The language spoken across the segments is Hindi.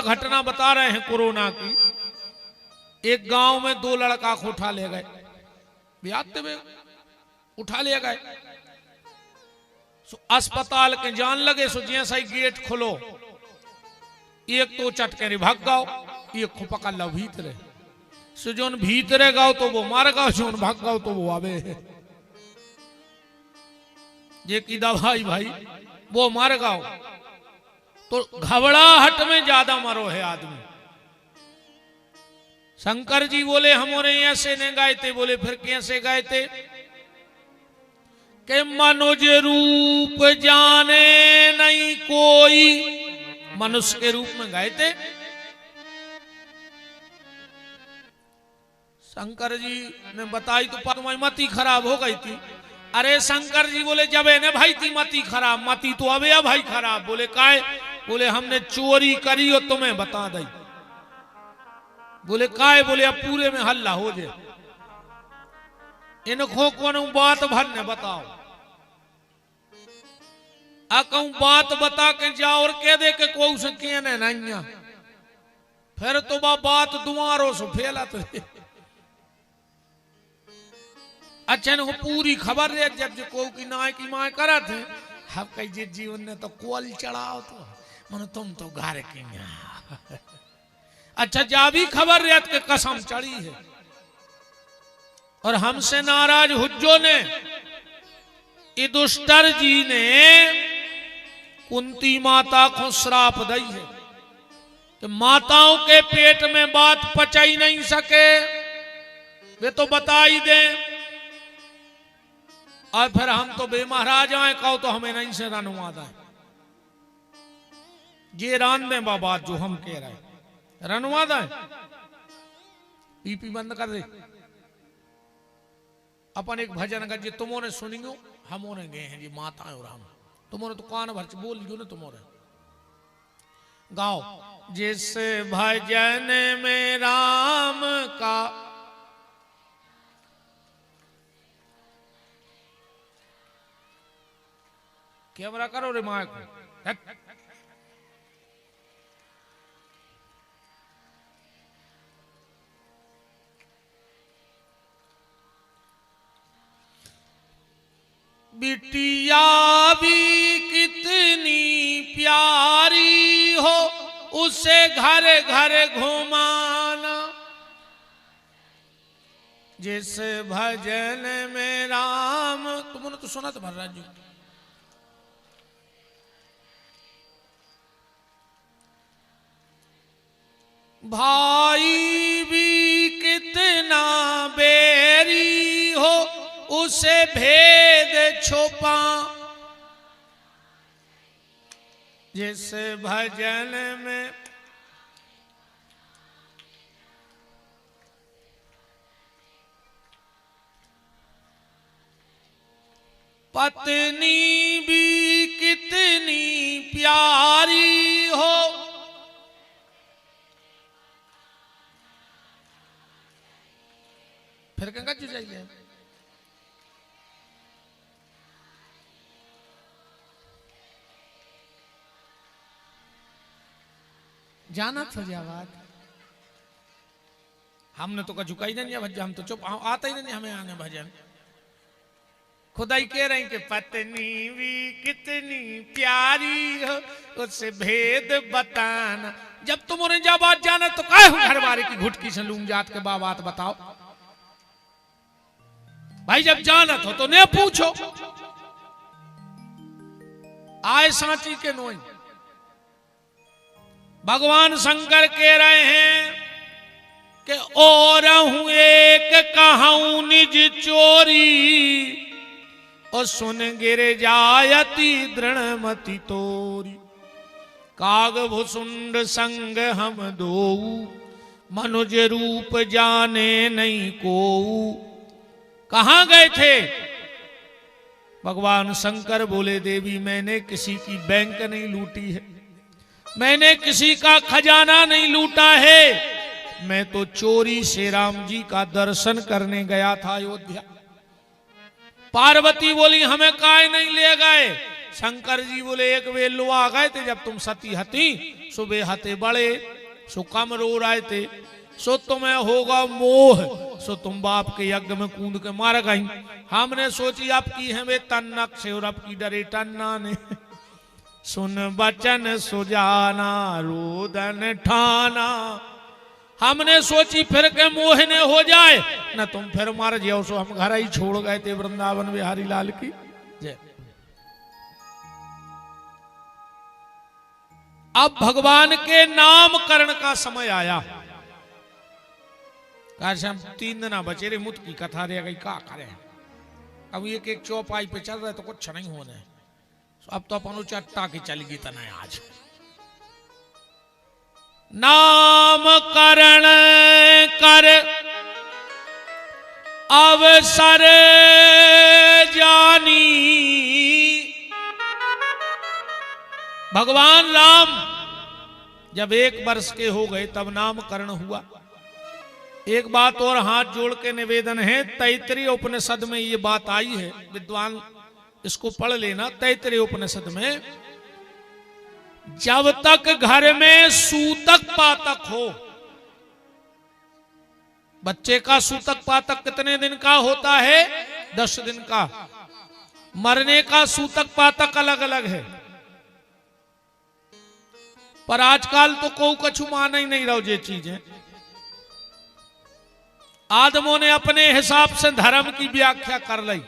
घटना बता रहे हैं कोरोना की। एक गांव में दो लड़का को उठा ले गए, ब्याते में उठा ले गए। अस्पताल के जान लगे सो जैसा ही गेट खोलो, एक तो चटके रे भाग गाओ, एक को पकड़ लो भीतरे सो जोन भीतरे गाओ तो वो मार गाओ, जोन भाग गाओ तो वो आवे ये की दवाई भाई वो मार गाओ। तो घबराहट में ज्यादा मरो है आदमी। शंकर जी बोले हमारे ऐसे नहीं गाए थे। बोले फिर कैसे गाए थे? के मनुज रूप जाने नहीं कोई, मनुष्य के रूप में गाए थे। शंकर जी ने बताई तो तुम्हारी मती खराब हो गई थी। अरे शंकर जी बोले जब है भाई थी मती खराब, मती तो अब है भाई खराब। बोले काहे? बोले हमने चोरी करी और तुम्हें बता दी। बोले काहे? बोले अब पूरे में हल्ला हो जाए, इनको कौन बात भर ने बताओ। कहूं बात बता के जाओ और कह दे के कोई से कहने नहीं, फिर तो बात दुआरों से फैला तो। अच्छा न पूरी खबर है जब जो को की नाय की माय करा थे हम कई जे जीवन ने तो कोल चढ़ाओ तो मन तुम तो घर की। अच्छा जा भी खबर रेत के कसम चढ़ी है। और हमसे नाराज हुज्जो ने युधिष्ठिर जी ने कुंती माता को श्राप दी है कि माताओं के पेट में बात पचा ही नहीं सके वे तो बता ही दे। और फिर हम तो बेमहाराज आए कहो तो हमें नहीं से रनवा दें। ये रान दें बात जो हम कह रहे हैं, रनवा दें। पीपी बंद कर दे। अपन एक भजन का जी तुमने सुनियो, हमोने गए हैं जी माता और हम, तुमने तो कान भर बोल लियो ना, तुमने गाओ। जिस भजन में राम का कैमरा करो रे माइक बिटिया भी कितनी प्यारी हो उसे घर घर घुमाना। जिस भजन में राम, तुमने तो सुना तो महाराज जी। भाई भी कितना बैरी हो उसे भेद छुपा। जिस भजन में पत्नी भी कितनी प्यारी हो फिर गंगा जी जाइए। जाना था जवाब हमने तो झुका ही नहीं भजन, हम तो चुप आता ही नहीं हमें आने भजन। खुदाई कह रहे हैं कि पत्नी भी कितनी प्यारी हो उससे भेद बताना। जब तुमने जब जाना तो काहे हूं घर वाले की घुटकी से लूंग जात के बात बताओ भाई। जब जाना तो ने पूछो। आए सांची के नोई भगवान शंकर कह रहे हैं कि और हूं एक कहूं निज चोरी और सुन गिर जायती दृढ़मति तोरी। काग भुसुंड संग हम दो मनुज रूप जाने नहीं को। कहां गए थे भगवान शंकर? बोले देवी मैंने किसी की बैंक नहीं लूटी है, मैंने किसी का खजाना नहीं लूटा है, मैं तो चोरी से राम जी का दर्शन करने गया था अयोध्या। पार्वती बोली हमें काहे नहीं ले गए? शंकर जी बोले एक वे लो आ गए थे जब तुम सती हती, सुबह हते बड़े सो कम रो रहे थे, सो तुम्हें होगा मोह, सो तुम बाप के यज्ञ में कूद के मार गई। हमने सोची अब की है वे तन्नक से और अब की डरे टन्ना ने। सुन बचन सुजाना रोदन ठाना, हमने सोची फिर के मोह ने हो जाए न तुम फिर मर जाओ, सो हम घर ही छोड़ गए थे वृंदावन बिहारी लाल की जय। अब भगवान के नामकरण का समय आया। काश हम 3 दिन बचे रे, मुत की कथा रह गई, क्या करें। अब एक एक चौपाई पे चल रहे तो कुछ नहीं होने, अब तो अपन चट्टा की चलेगी तना आज। नामकरण कर अवसर जानी, भगवान राम जब 1 वर्ष के हो गए तब नामकरण हुआ। एक बात और हाथ जोड़ के निवेदन है, तैत्तरीय उपनिषद में ये बात आई है, विद्वान इसको पढ़ लेना। तैत्तरीय उपनिषद में जब तक घर में सूतक पातक हो, बच्चे का सूतक पातक कितने दिन का होता है? 10 दिन का। मरने का सूतक पातक अलग अलग है, पर आजकल तो कोई कछु मान ही नहीं रहो ये चीजें। आदमों ने अपने हिसाब से धर्म की व्याख्या कर ली,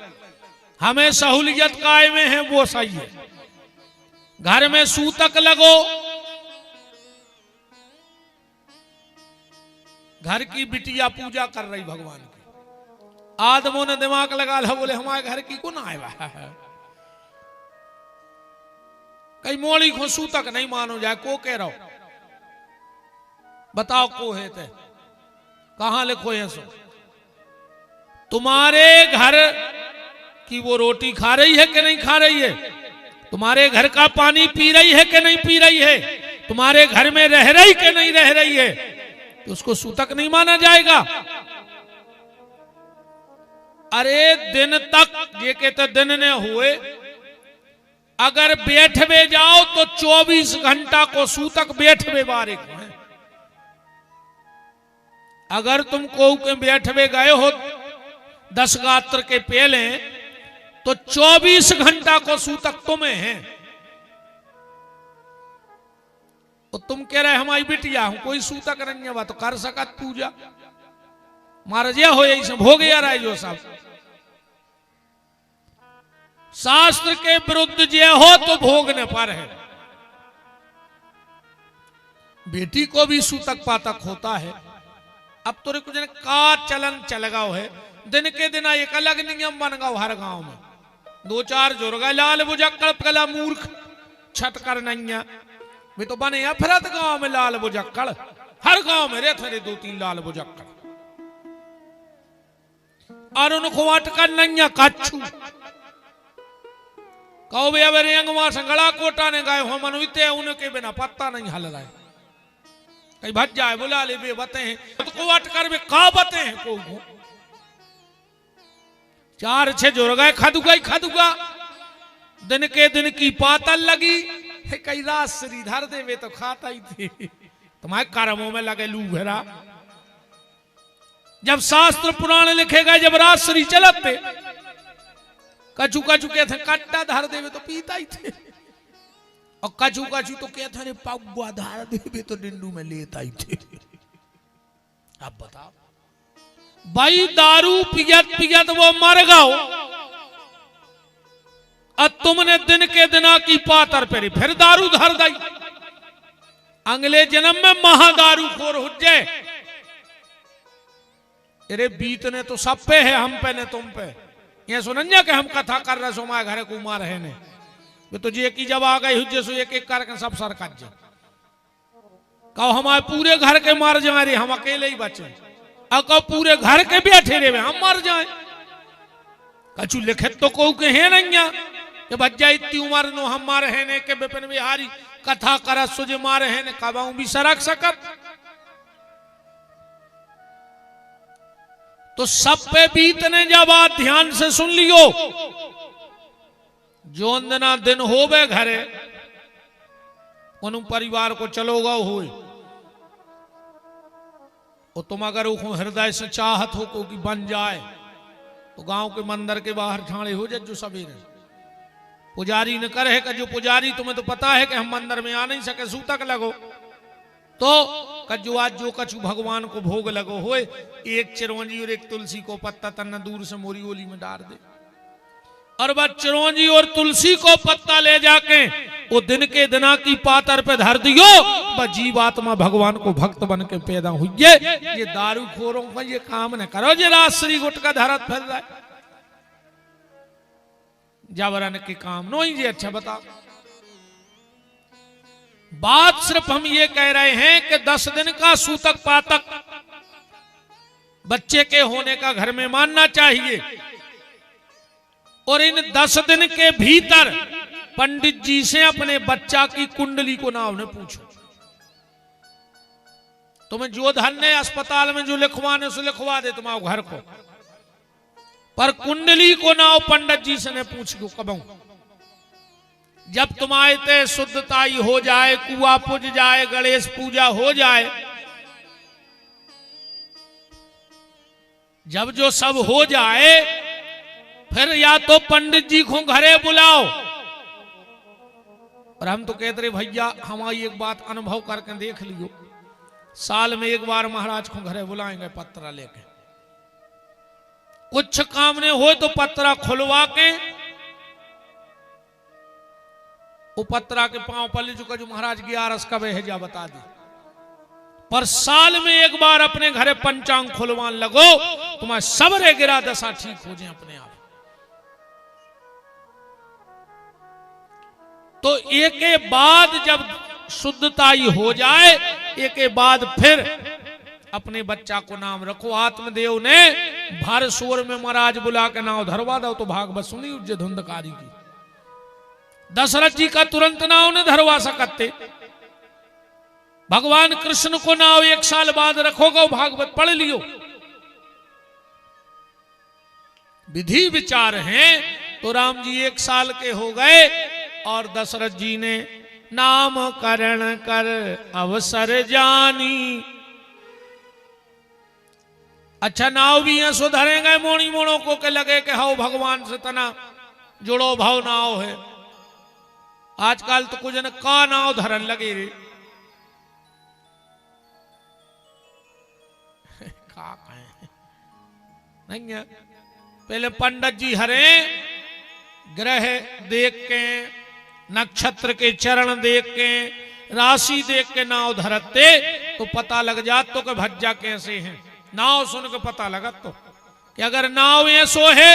हमें सहूलियत काय में है वो सही है। घर में सूतक लगो, घर की बिटिया पूजा कर रही भगवान की। आदमों ने दिमाग लगा ला, बोले हमारे घर की कौन आए है, कई मोड़ी को सूतक नहीं मानो जाए, को कह रहा हो बताओ को है ते कहां लिखो है सो। तुम्हारे घर की वो रोटी खा रही है कि नहीं खा रही है, तुम्हारे घर का पानी पी रही है कि नहीं पी रही है, तुम्हारे घर में रह रही कि नहीं रह रही है, तो उसको सूतक नहीं माना जाएगा। अरे दिन तक ये कहते दिन ने हुए, अगर बैठवे जाओ तो 24 घंटा को सूतक बैठवे बारे को है। अगर तुम को के बैठवे गए हो 10 गात्र के पहले तो 24 घंटा को सूतक तुम्हें है। तो तुम कह रहे हमारी बिटिया हूं, कोई सूतक नहीं है, तो कर सकत पूजा मार जिया हो, यही भोग या रहा जो सब शास्त्र के विरुद्ध जे हो तो भोगने पर है। बेटी को भी सूतक पातक होता है। अब तो कुछ का चलन चल गया है, दिन के दिन एक अलग नियम बन गया हर गांव में। 2-4 जुर्गा लाल बुजक्कड़ कला मूर्ख छत कर नहीं, वे तो बने हैं फिरत गांव में लाल बुजक्कड़, हर गांव में रहते थे 2-3 लाल बुजक्कड़, और उनको अटकन नहीं कच्छू कहो वे अब रेंगवा संगड़ा कोटा ने गाय हो मनुते उनके बिना पत्ता नहीं हल रहा है। कहीं भज जाए बुला ले वे बते हैं तो को अटकर वे का बते हैं को 4-6 जुड़ गए खदुगा दिन के दिन की पातल लगी, कई रात श्रीधर देवे तो खाता ही थे, तुम्हारे कर्मों में लगे लू घेरा। जब शास्त्र पुराण लिखे गए, जब राजश्री चलते कचू कहते कट्टा धार देवे तो पीता ही थे, और कचू तो कहते थे पगुआ धार देवे तो डिंडू में लेता ही थे। अब बताओ भाई, दारू पियत वो मर गओ, और तुमने दिन के दिना की पातर पेरी फिर दारू धर दी। अगले जन्म में महादारू खोर हो जाए। अरे बीतने तो सब पे है, हम पे ने तुम पे। ये सुनन्या के हम कथा कर रहे सो माए घरे कुमार है ने तो जे की जब आ गई हुज्जे सो एक एक करके सब सर कट जाए। कहो हमारे पूरे घर के मार जाए रे, हम अकेले ही बचे, और कहो पूरे घर के बैठे रे हम मर जाए। कछु लिखित तो को के है नहीं कि बच्चा इतनी उम्र नो हम मारे है ने के विपिन बिहारी कथा कर सुज मारे है ने कबाऊ भी सरक सकत। तो सब पे बीतने जब बात ध्यान से सुन लियो, जोंदना दिन होवे घरे उन परिवार को चलोगा हुए और तुम अगर वो हृदय से चाहत हो को कि बन जाए तो गांव के मंदिर के बाहर ठाणे हो जाए जो सवेरे पुजारी ने करे का जो पुजारी तुम्हें तो पता है कि हम मंदिर में आ नहीं सके सूतक लगो तो कजो आज जो कछु भगवान को भोग लगो होए एक चिरौंजी और एक तुलसी को पत्ता तन्ना दूर से मोरी ओली में डाल दे और वह चिरौंजी और तुलसी को पत्ता ले जाके वो दिन के दिना की पातर पे धर दियो वह जीवात्मा भगवान को भक्त बन के पैदा हुई ये दारू खोरों का ये काम न करो जे राश्री गुटका धरत फैल जाए जावरन के काम नो ही अच्छा बता बात सिर्फ हम ये कह रहे हैं कि 10 दिन का सूतक पातक बच्चे के होने का घर में मानना चाहिए और इन 10 दिन के भीतर पंडित जी से अपने बच्चा की कुंडली को नाम ने पूछो तुम्हें जो धन ने अस्पताल में जो लिखवाने से लिखवा दे तुम्हारे घर को पर कुंडली को नाव पंडित जी से ने पूछ को कब जब तुम्हारे ते शुद्धताई हो जाए कुआ पूज जाए गणेश पूजा हो जाए जब जो सब हो जाए फिर या तो पंडित जी को घरे बुलाओ और हम तो कहते रहे भैया हमारी एक बात अनुभव करके देख लियो साल में एक बार महाराज को घरे बुलाएंगे पत्रा लेके कुछ काम ने हो तो पत्रा खुलवा के वो पत्रा के पांव पल्ले चुका जो महाराज 11 कब है जा बता दी पर साल में एक बार अपने घरे पंचांग खुलवान लगो तुम्हारे सबरे गिरा दशा ठीक हो जाए अपने आप तो एक के बाद जब शुद्धताई हो जाए एक के बाद फिर अपने बच्चा को नाम रखो आत्मदेव ने भर शोर में महाराज बुला के नाव धरवा दो तो भागवत सुनी उज्जय धुंधकारी की दशरथ जी का तुरंत नाव ने धरवा सकते भगवान कृष्ण को नाव 1 साल बाद रखोगे भागवत पढ़ लियो विधि विचार हैं तो राम जी 1 साल के हो गए और दशरथ जी ने नामकरण कर अवसर जानी अच्छा नाव भी है सुधरेंगे मोणी मोड़ों को के लगे कि हाउ भगवान से तना जुड़ो भाव नाव है आजकल तो कुछ न का नाव धरन लगे रे का नहीं है पहले पंडित जी हरे ग्रह देख के नक्षत्र के चरण देख के राशि देख के नाव धरते तो पता लग जात तो कि भज्जा कैसे हैं नाव सुन के पता लगा तो कि अगर नाव ऐसो है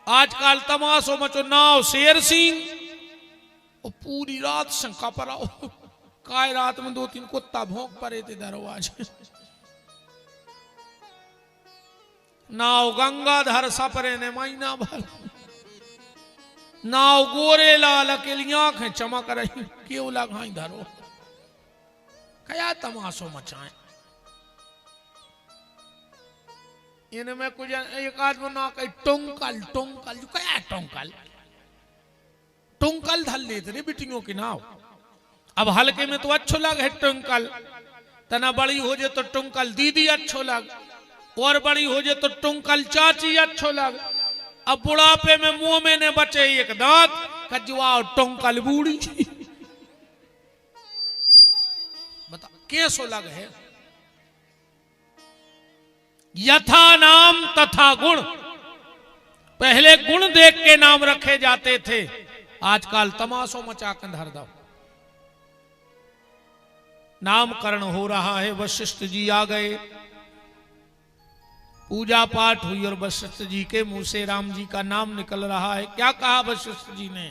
आजकल तमाशो मचो नाव शेर सिंह और पूरी रात शंका पर आओ काय रात में 2-3 कुत्ता भौंक पड़े थे दरवाजे नाव गंगाधर सपरे ने महीना भर नाव गोरे लाल अकेली आंखें चमक रही क्यों लगाई धरो क्या तमाशो मचाए इनमें कुछ एक आदमी ना कही टोंकल टोंकल क्या टोंकल टोंकल धल लेते रे बिटियों की नाव अब हल्के में तो अच्छो लग है टोंकल तना बड़ी हो जाए तो टोंकल दीदी अच्छो लग और बड़ी हो जाए तो टोंकल चाची अच्छो लग अब बुढ़ापे में मुंह में ने बचे एक दांत कजुआ टोंकल बूढ़ी बता कैसो लग है यथा नाम तथा गुण पहले गुण देख के नाम रखे जाते थे आजकल तमाशो मचा कर धर दो नामकरण हो रहा है वशिष्ठ जी आ गए पूजा पाठ हुई और वशिष्ठ जी के मुंह से राम जी का नाम निकल रहा है क्या कहा वशिष्ठ जी ने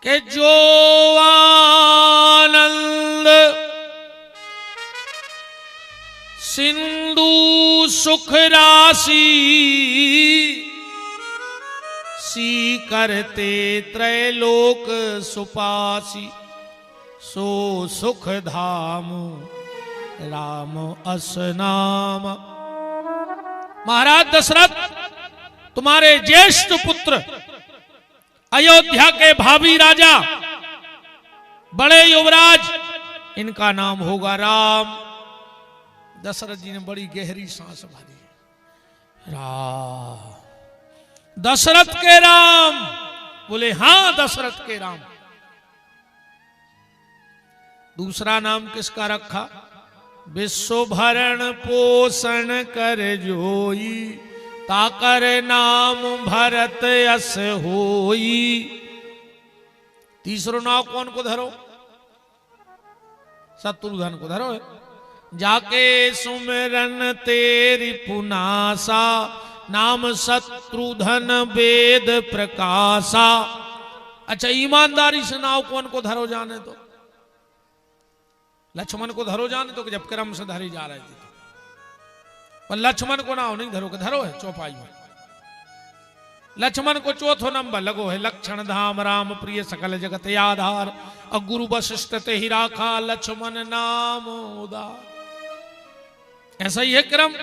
कि जो आनंद सिंधु सुख राशि सी करते त्रैलोक सुपासी सो सुख धाम राम असनाम। महाराज दशरथ तुम्हारे ज्येष्ठ पुत्र अयोध्या के भावी राजा, बड़े युवराज, इनका नाम होगा राम। दशरथ जी ने बड़ी गहरी सांस भरी। राम, दशरथ के राम? बोले हां, दशरथ के राम। दूसरा नाम किसका रखा? विश्व भरण पोषण कर जोई, ताकर नाम भरत यस होई। तीसरो नाम कौन को धरो? शत्रुघ्न को धरो। जाके सुमिरन तेरी पुनासा, नाम शत्रुघ्न वेद प्रकाशा। अच्छा, ईमानदारी से नाव कौन को धरो जाने तो? लक्ष्मण को धरो जाने तो, जब क्रम से धरी जा रहे थे पर लक्ष्मण को नाव नहीं धरो के धरो है चौपाई में। लक्ष्मण को चौथो नंबर लगो है, लक्षण धाम राम प्रिय सकल जगत आधार, और गुरु वशिष्ठ ते ही राखा लक्ष्मण नाम उदार। ऐसा ही है क्रम।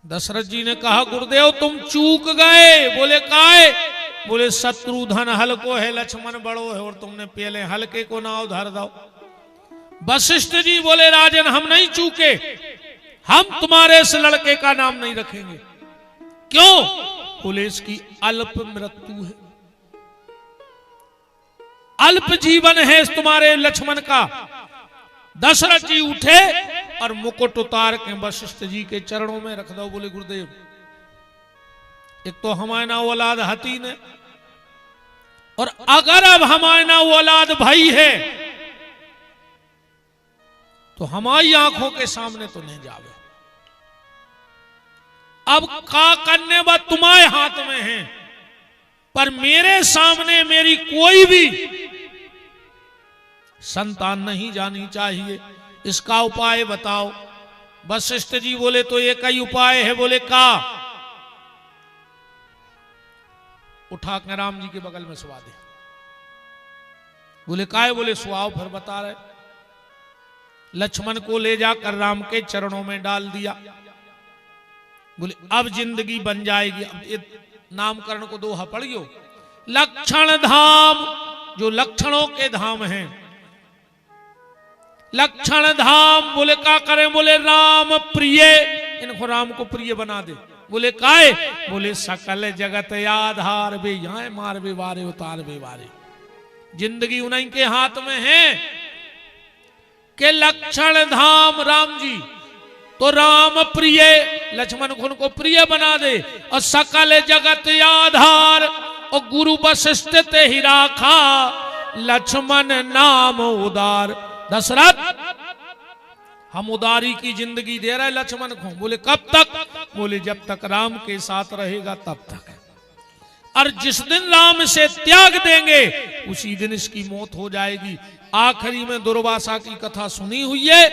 दशरथ जी ने कहा गुरुदेव तुम चूक गए। बोले काहे? बोले शत्रुघ्न हल्को है, लक्ष्मण बड़ो है, और तुमने पहले हल्के को नाव धर दो। वशिष्ठ जी बोले राजन हम नहीं चूके, हम तुम्हारे इस लड़के का नाम नहीं रखेंगे। क्यों? बोले इसकी अल्प मृत्यु है, अल्प जीवन है इस तुम्हारे लक्ष्मण का। दशरथ जी उठे और मुकुट उतार के वशिष्ठ जी के चरणों में रख दो। बोले गुरुदेव एक तो हमारे ना औलाद हती ने, और अगर अब हमारे ना औलाद भाई है तो हमारी आंखों के सामने तो नहीं जावे। अब का करने बा तुम्हारे हाथ में है, पर मेरे सामने मेरी कोई भी संतान नहीं जानी चाहिए। इसका उपाय बताओ। वशिष्ठ जी बोले तो एक ही उपाय है। बोले का? उठा के राम जी के बगल में सुवा दे। बोले काय? बोले सुआओ। फिर बता रहे, लक्ष्मण को ले जाकर राम के चरणों में डाल दिया। बोले अब जिंदगी बन जाएगी। अब नामकरण को दोहा पढ़ियो। लक्षण धाम, जो लक्षणों के धाम हैं, लक्षण धाम। बोले का करें? बोले राम प्रिय, इनको राम को प्रिय बना दे। बोले काहे? बोले सकल जगत आधार, बे यहाँ मार बे वारे उतार बे वारे। जिंदगी उन्हीं के हाथ में है कि लक्षण धाम राम जी, तो राम प्रिय, लक्ष्मण को उनको प्रिय बना दे। और सकल जगत आधार, और गुरु वशिष्ठ ते ही राखा लक्ष्मण नाम उदार। दशरथ हम उदारी की जिंदगी दे रहे लक्ष्मण को। बोले कब तक? बोले जब तक राम के साथ रहेगा तब तक। और जिस दिन राम से त्याग देंगे उसी दिन इसकी मौत हो जाएगी। आखिरी में दुर्वासा की कथा सुनी हुई है।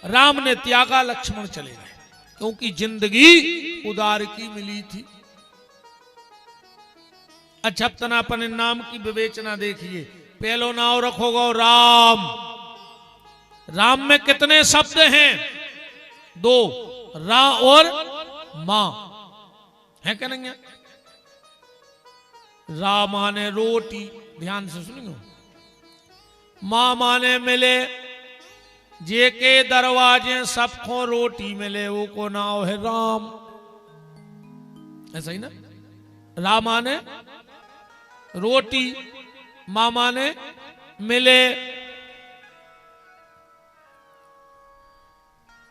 राम ने त्यागा, लक्ष्मण चले गए, क्योंकि जिंदगी उदार की मिली थी। अछपतनापन नाम की विवेचना देखिए। पहलो नाव रखोगे राम। राम में कितने शब्द हैं? दो, रा और मां है क्या नहीं है? रा माने रोटी, ध्यान से सुनियो। मां माने मिले, जे के दरवाजे सबको रोटी मिले, वो को नाव है राम। ऐसा ही ना? रा माने रोटी, मां माने मिले,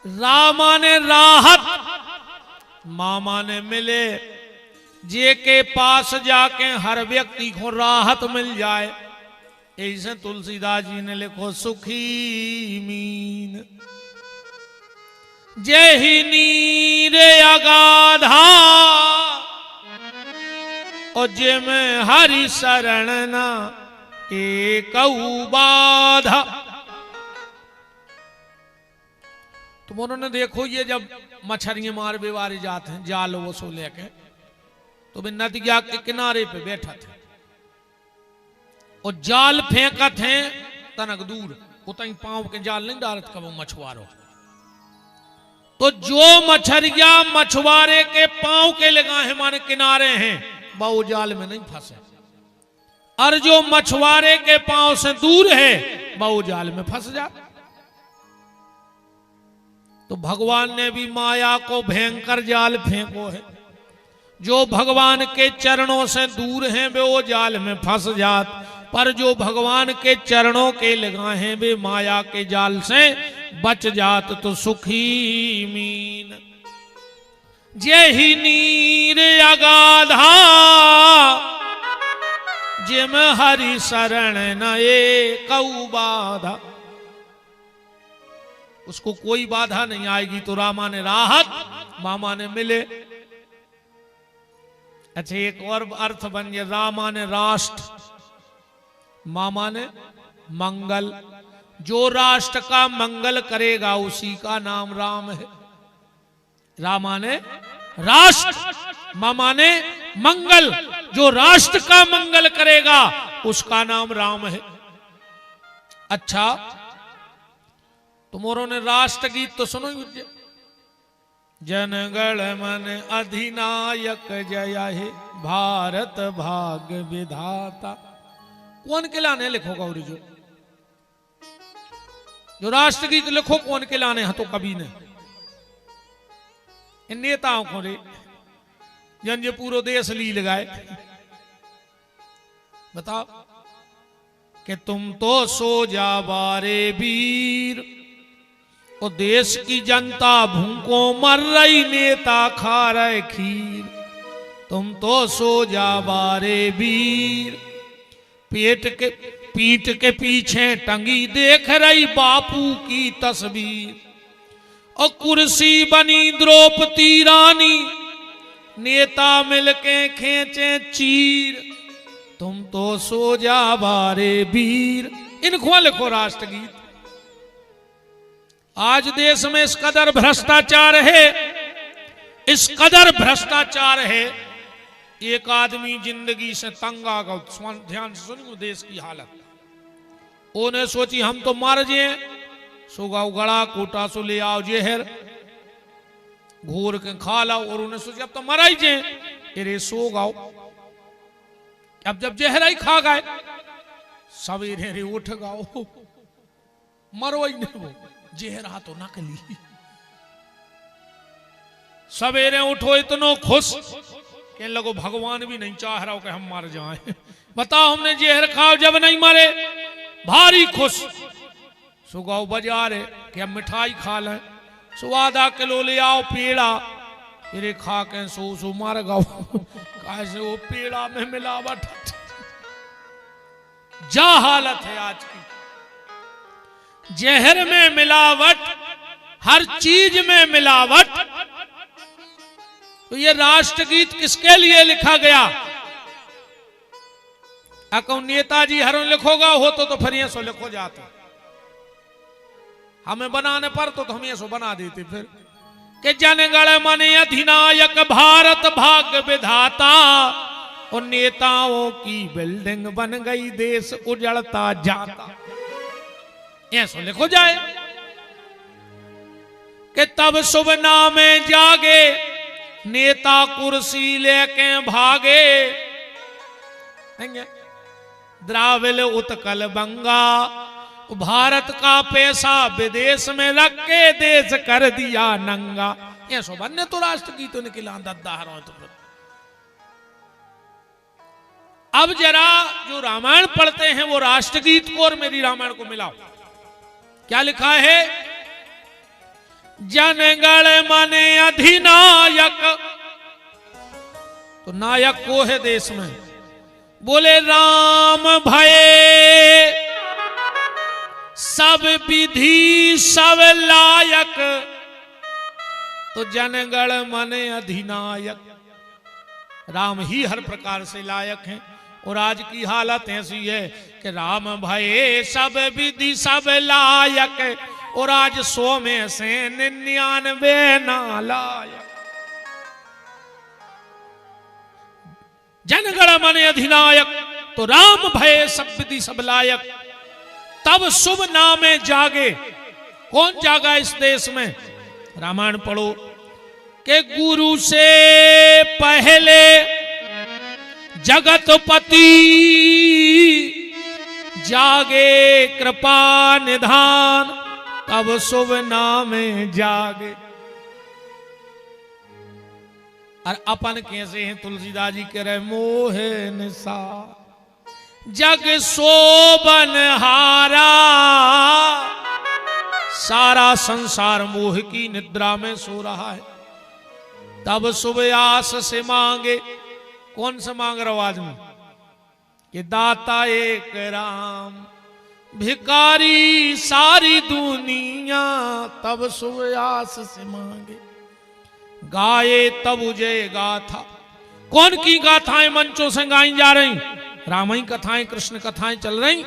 रा माने राहत, मां माने मिले। जे के पास जाके हर व्यक्ति को राहत मिल जाए। ऐसे तुलसीदास जी ने लिखो सुखी मीन जय ही नीर अगाधा, और जे में हरि शरण ना एक बाधा। तुम उन्होंने देखो ये जब मछलियां मार बेवारे जाते हैं जाल वो सो लेके, तो वे नदिया के किनारे पे बैठा थे और जाल फेंकत हैं तनक दूर, उतनी पांव के जाल नहीं डालत कब मछुआरो। तो जो मछरिया मछुआरे के पांव के लगाए माने किनारे हैं वो जाल में नहीं फंसे, और जो मछुआरे के पांव से दूर है वो जाल में फंस जाता। तो भगवान ने भी माया को भयंकर जाल फेंको है। जो भगवान के चरणों से दूर हैं वे वो जाल में फंस जात, पर जो भगवान के चरणों के लगाए हैं वे माया के जाल से बच जात। तो सुखी मीन जेहि नीर अगाधा, जिम हरि शरण नए कऊ बाधा। उसको कोई बाधा नहीं आएगी तो रामा ने राहत, मामा ने मिले। अच्छा, एक और अर्थ बन गया, रामा ने राष्ट्र, मामा ने मंगल। जो राष्ट्र का मंगल करेगा उसी का नाम राम है। रामा ने राष्ट्र, मामा ने मंगल। जो राष्ट्र का मंगल करेगा उसका नाम राम है। अच्छा, तुमोरों ने राष्ट्र गीत तो सुनो ही। जनगण मन अधिनायक जय हे, भारत भाग्य विधाता। कौन के लाने लिखोगा? और जो राष्ट्र गीत लिखो कौन के लाने? हाँ, तो कभी ने इन नेताओं को रे जन ये पूरा देश ली लगाए। बताओ कि तुम तो सो जा बारे वीर, और देश की जनता भूखों मर रही, नेता खा रहे खीर। तुम तो सो जा बारे वीर, पीठ के पीछे टंगी देख रही बापू की तस्वीर। और कुर्सी बनी द्रौपदी रानी, नेता मिलके खींचे चीर। तुम तो सो जा बारे वीर। इनको लिखो राष्ट्रगीत। आज देश में इस कदर भ्रष्टाचार है, इस कदर भ्रष्टाचार है, एक आदमी जिंदगी से तंग आ गया। ध्यान से सुनिए देश की हालत। उन्हें सोची हम तो मर जाए, सो गाओ गड़ा कोटा सो ले आओ जहर घोर के खा लाओ। और उन्हें सोची अब तो मरा ही जाए, अरे सो गाओ। अब जब जहर ही खा गए, सवेरे उठ गाओ, मरो ही नहीं, वो जहरा तो नकली। सवेरे उठो इतनो खुश, कहने लगो भगवान भी नहीं चाह रहा हो कि हम मर जाएं। बताओ, हमने जहर खाओ जब नहीं मरे, भारी खुश। सुगाओ बाजार है कि हम मिठाई खा लें, सो आधा किलो ले आओ पेड़ा, फिर खा के सो मर गाओ। कैसे वो पेड़ा में मिलावट। जा हालत है आज की, जहर में मिलावट, हर चीज में मिलावट। तो ये राष्ट्रगीत किसके लिए लिखा गया? अकौ नेताजी हर लिखोगा हो तो फिर ये सो लिखो जाते, हमें बनाने पर तो हम ये सो बना देते। फिर कि जनगण मन अधिनायक, भारत भाग्य विधाता। और नेताओं की बिल्डिंग बन गई, देश उजड़ता जाता। ऐसा लिखो जाए कि तब शुभ नामे जागे, नेता कुर्सी लेके भागे। द्राविल उत्कल बंगा, भारत का पैसा विदेश में रख के देश कर दिया नंगा। ये सो बनने तो राष्ट्रगीतों ने किला दद्दाहरों। तो अब जरा जो रामायण पढ़ते हैं वो राष्ट्रगीत को और मेरी रामायण को मिलाओ। क्या लिखा है? जनगण मन अधिनायक। तो नायक को है देश में, बोले राम भये सब विधि सब लायक। तो जनगण मन अधिनायक, राम ही हर प्रकार से लायक हैं। और आज की हालत ऐसी है कि राम भये सब विधि सब लायक, और आज 100 में से 99 नालायक। जनगण मन अधिनायक, तो राम भये सब विधि सब लायक। तब शुभ नामे जागे। कौन जागा इस देश में? रामायण पढ़ो कि गुरु से पहले जगतपति जागे कृपा निधान तब शुभ नाम जागे। और अपन कैसे हैं? तुलसीदास जी कह रहे मोहे निशा जग शोभन हारा, सारा संसार मोह की निद्रा में सो रहा है। तब सुबह आस से मांगे, कौन सा मांग रहा हो आदमी? कि दाता एक राम भिकारी सारी दुनिया, तब सुबह आस से मांगे। गाये तब जय गाथा, कौन की गाथाएं मंचों से गाई जा रही? रामायण कथाएं, कृष्ण कथाएं चल रही।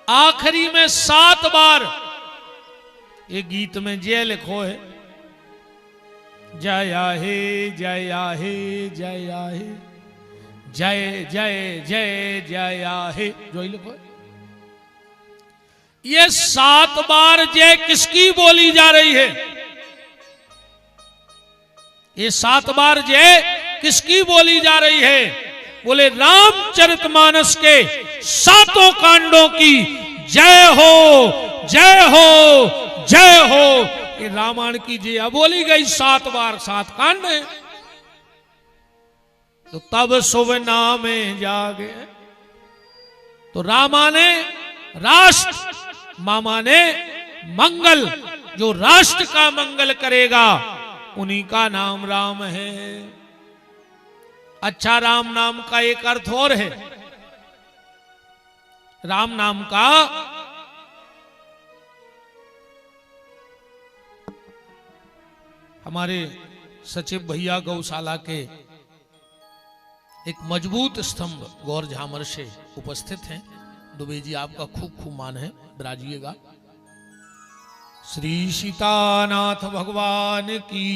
आखिरी में 7 बार एक गीत में जय लिखो है, जय हे जय हे जय हे जय जय जय जय हे, जो ही लिखो है। ये 7 बार जय किसकी बोली जा रही है? ये 7 बार जय किसकी बोली जा रही है? बोले रामचरितमानस के 7 कांडों की जय हो जय हो जय हो। ये रामायण की जय बोली गई 7 बार, 7 कांड है। तो तब शुभ नाम जागे। तो रामा ने राष्ट्र, मामा ने मंगल, जो राष्ट्र का मंगल करेगा उन्हीं का नाम राम है। अच्छा, राम नाम का एक अर्थ और है। राम नाम का हमारे सचिव भैया गौशाला के एक मजबूत स्तंभ गौर झामर से उपस्थित हैं। दुबे जी आपका खूब खूब मान है, विराजिएगा। श्री सीतानाथ भगवान की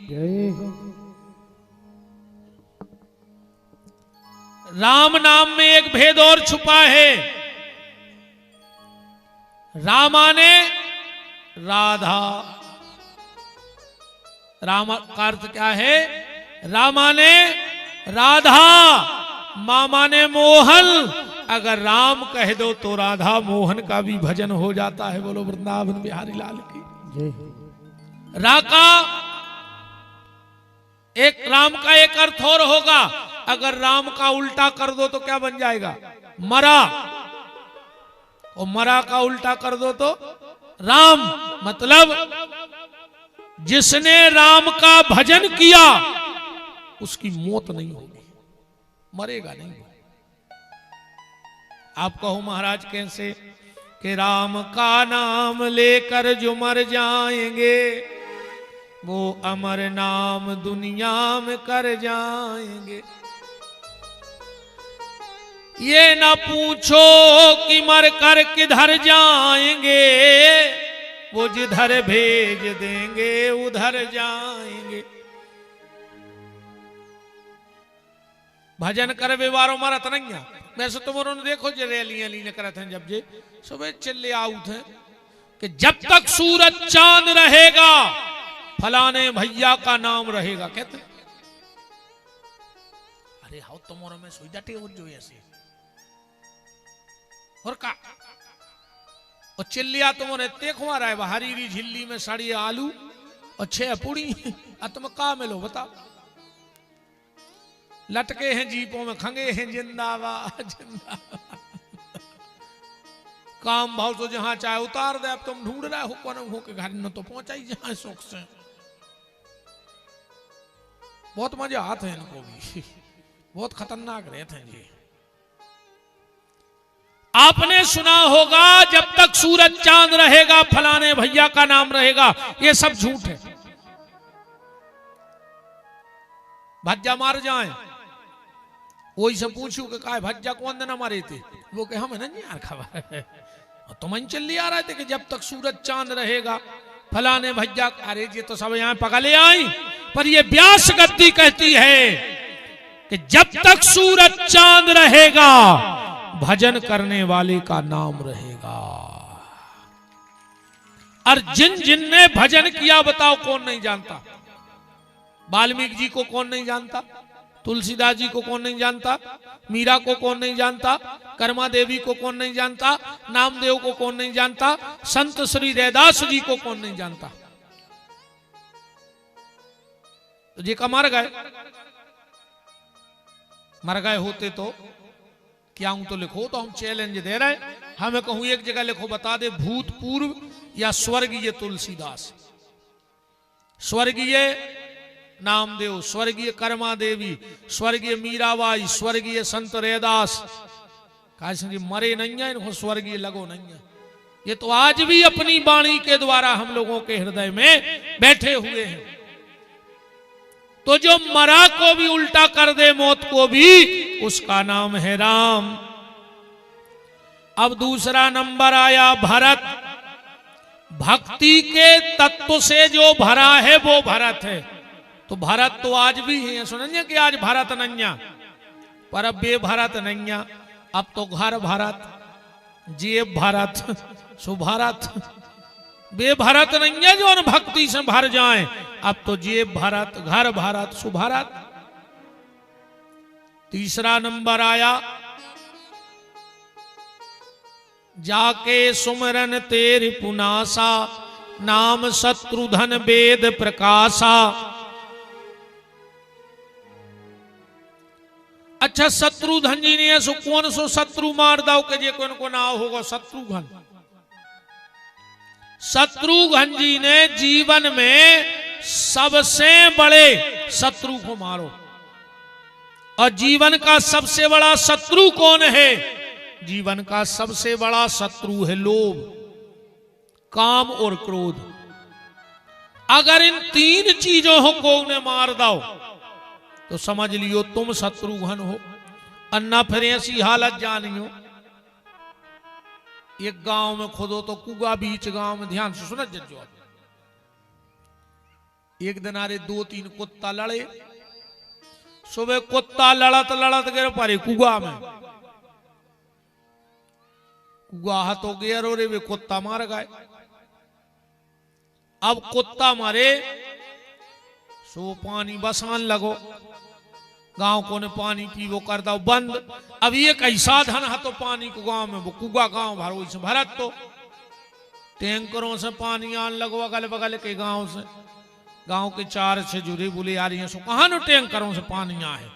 जय हो। राम नाम में एक भेद और छुपा है। रामा ने राधा, राम का अर्थ क्या है? रामा ने राधा, मामा ने मोहन। अगर राम कह दो तो राधा मोहन का भी भजन हो जाता है। बोलो वृंदावन बिहारी लाल की जय। रा का एक, राम का एक अर्थ और होगा। अगर राम का उल्टा कर दो तो क्या बन जाएगा? मरा। और मरा का उल्टा कर दो तो राम। मतलब जिसने राम का भजन किया उसकी मौत नहीं होगी, मरेगा नहीं। आप कहो महाराज कैसे? कि राम का नाम लेकर जो मर जाएंगे वो अमर नाम दुनिया में कर जाएंगे। ये ना पूछो कि मर कर किधर जाएंगे, वो जिधर भेज देंगे उधर जाएंगे। भजन कर बेवारो मरत नहीं। वैसे तुम उन्होंने देखो जो रैलियां लीने करते हैं, जब जे सुबह चिल्ले आउट है कि जब तक सूरज चांद रहेगा फलाने भैया का नाम रहेगा। कहते अरे हाउ तुम्हारा में सुई डटे हो जो ऐसे और का और चिल्लिया तुम्हारे देखो आ रहा है हरी झिल्ली में साड़ी आलू और 6 पूड़ी। तुम का मिलो बताओ? लटके हैं जीपों में, खंगे हैं जिंदाबाद जिंदाबाद। काम भाव तो जहां चाहे उतार दे। अब तुम ढूंढ रहे हो कौन हो के घर न तो पहुंचा ही जहां शौक से। बहुत मजा आते हैं इनको भी, बहुत खतरनाक रहते हैं जी। आपने सुना होगा जब तक सूरज चांद रहेगा फलाने भैया का नाम रहेगा। ये सब झूठ है। भज्जा मार जाए वही से पूछू कि काय भज्जा कौन दिन मारे थे? वो कहे हमें नहीं यार खबर है। तुम चल आ रहे थे कि जब तक सूरज चांद रहेगा फलाने भज्जा। अरे ये तो सब यहाँ पकड़े आई, पर ये व्यास गद्दी कहती है कि जब तक सूरज चांद रहेगा भजन करने वाले का नाम रहेगा। और जिन जिन ने भजन किया बताओ कौन नहीं जानता? वाल्मीकि जी को कौन नहीं जानता? तुलसीदास जी को कौन नहीं जानता? मीरा को कौन नहीं जानता? कर्मा देवी को कौन नहीं जानता? नामदेव को कौन नहीं जानता? संत श्री रैदास जी को कौन नहीं जानता? तो जी का मर गए होते तो क्या हूं तो लिखो। तो हम चैलेंज दे रहे हैं, हमें कहूं एक जगह लिखो, बता दे भूतपूर्व या स्वर्गीय तुलसीदास, स्वर्गीय नामदेव, स्वर्गीय कर्मा देवी, स्वर्गीय मीराबाई, स्वर्गीय संत रैदास। कहा मरे नहीं है, इनको स्वर्गीय लगो नहीं है। ये तो आज भी अपनी वाणी के द्वारा हम लोगों के हृदय में बैठे हुए हैं। तो जो मरा को भी उल्टा कर दे मौत को भी, उसका नाम है राम। अब दूसरा नंबर आया भरत। भक्ति के तत्व से जो भरा है वो भरत है। तो भरत तो आज भी है, सुनिए कि आज भरत नैया, पर अब बेभरत नैया। अब तो घर भरत, जेब भरत, सुभरत, बेभरत नैया जो भक्ति से भर जाए। अब तो जेब भरत, घर भरत, सुभरत। तीसरा नंबर आया जाके सुमरन तेरे पुनासा, नाम शत्रुधन वेद प्रकाशा। अच्छा, शत्रुघ्न जी ने ऐसो कौन सो शत्रु मार दाओ के जे कौन को नाम होगा शत्रुघ्न। शत्रुघ्न जी ने जीवन में सबसे बड़े शत्रु को मारो। और जीवन का सबसे बड़ा शत्रु कौन है? जीवन का सबसे बड़ा शत्रु है लोभ, काम और क्रोध। अगर इन तीन चीजों को उन्हें मार दो तो समझ लियो तुम शत्रुघ्न हो। अन्ना फिर ऐसी हालत जानियो, एक गांव में खुदो तो कुआ बीच गांव में, ध्यान से सुना जज्जो। एक दिन आरे 2-3 कुत्ता लड़े। सुबह कुत्ता लड़त लड़त गिर पड़े कुआ में। कुआ हाथों गया रो रे, वे कुत्ता मार गए। अब कुत्ता मारे सो पानी बसान लगो, गांव को ने पानी पीवो कर दो बंद। अब ये कई साधन है तो पानी को गांव में, वो कुआ गांव भरो इसे भरत तो टैंकरों से पानी आन लगो अगल बगल के गांव से। गांव के 4 से जुड़े बुले आ रही हैं, सो कहां न टैंकरों से पानी आए।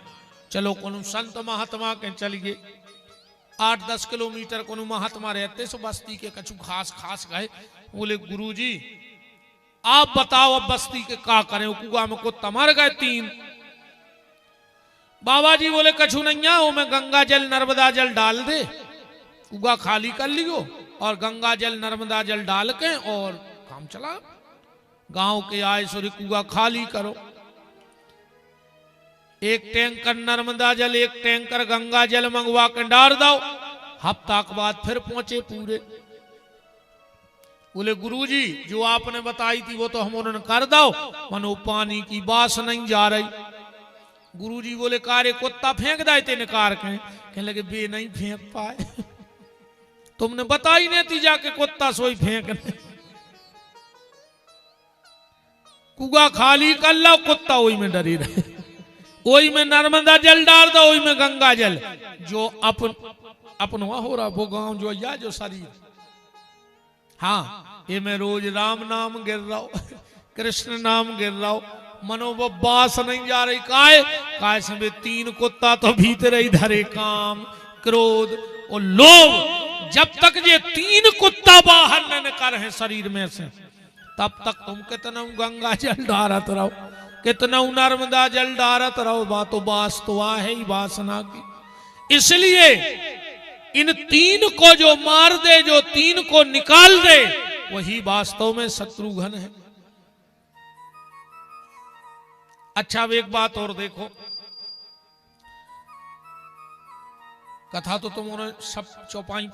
चलो कोनो संत महात्मा के चलिए 8-10 किलोमीटर कोनो महात्मा रहते सो बस्ती के कछु खास खास गए। बोले गुरुजी आप बताओ अब बस्ती के का करें, कुआ में कुत्ता मर गए 3। बाबा जी बोले कछु नहीं आओ, मैं गंगा जल नर्मदा जल डाल दे, कुआ खाली कर लियो और गंगा जल नर्मदा जल डाल के और काम चला। गांव के आए सोरी कुआ खाली करो, 1 टैंकर नर्मदा जल 1 टैंकर गंगा जल मंगवा के डाल दो। हफ्ता के बाद फिर पहुंचे पूरे। बोले गुरुजी जो आपने बताई थी वो तो हम उन्होंने कर दो, मनो पानी की बास नहीं जा रही। गुरुजी बोले कारे कुत्ता फेंक देते निकार के, कहने लगे बे नहीं फेंक पाए तुमने बताई नहीं थी जाके कुत्ता सोई फेंकने। कुआ खाली कर लो, कुत्ता वही में डरी रहे। वही में नर्मदा जल डाल दो, वही में गंगा जल। जो अपन हो रहा वो गांव जो या जो शरीर, हाँ ये मैं रोज राम नाम गिर रहा हूं, कृष्ण नाम गिर रहा हूं, मनो वो बास नहीं जा रही। काय से 3 कुत्ता तो भीतर ही धरे, काम क्रोध और लोभ। जब तक ये 3 कुत्ता बाहर न निकल है शरीर में से, तब तक तुम कितना गंगा जल डारत रहो, कितना नर्मदा जल डारत रहो, बातो बास तो आ है ही वासना की। इसलिए इन 3 को जो मार दे, जो 3 को निकाल दे, वही वास्तव में शत्रुघ्न है। अच्छा अब एक बात और देखो, कथा तो तुमने सब चौपाई,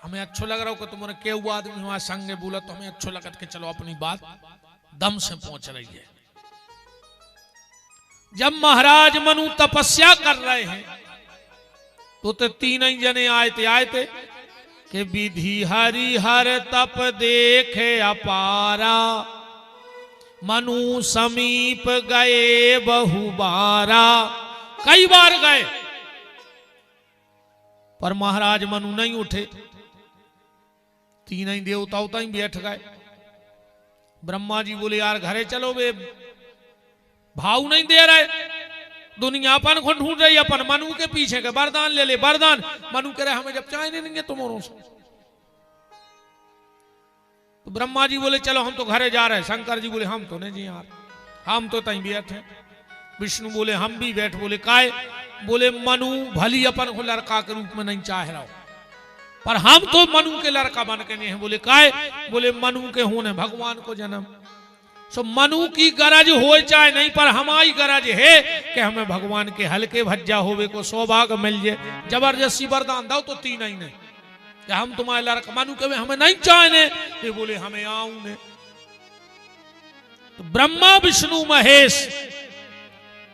हमें अच्छो लग रहा हो कि तुमने केहू आदमी हुआ संगे बोला तो हमें अच्छो लगत के चलो अपनी बात दम से पहुंच रही है। जब महाराज मनु तपस्या कर रहे हैं तो 3 ही जने आए थे कि विधि हरिहर तप देखे अपारा, मनु समीप गए बहुबारा। कई बार गए पर महाराज मनु नहीं उठे। तीन ही देवताओं तक बैठ गए। ब्रह्मा जी बोले यार घरे चलो, वे भाव नहीं दे रहे, दुनिया अपन को ढूंढ रही, अपन मनु के पीछे के वरदान ले ले वरदान। मनु कह रहे हमें जब चाय नहीं देंगे तुम्हारों से। तो ब्रह्मा जी बोले चलो हम तो घरे जा रहे हैं। शंकर जी बोले हम तो नहीं जी यार, हम तो तहीं बैठे। विष्णु बोले हम भी बैठ। बोले काय? बोले मनु भली अपन को लड़का के रूप में नहीं चाह रहा, पर हम तो मनु के लड़का बन के नहीं है। बोले काय? बोले मनु के होने भगवान को जन्म। सो मनु की गरज हो चाहे नहीं, पर हमारी गरज है कि हमें भगवान के हल्के भज्जा होवे को सौभाग्य मिल जाए। जबरदस्ती वरदान दो तो तीन ही नहीं कि हम तुम्हारे लड़का। मनु के हमें नहीं चाहने, ये बोले हमें आऊ ने। तो ब्रह्मा विष्णु महेश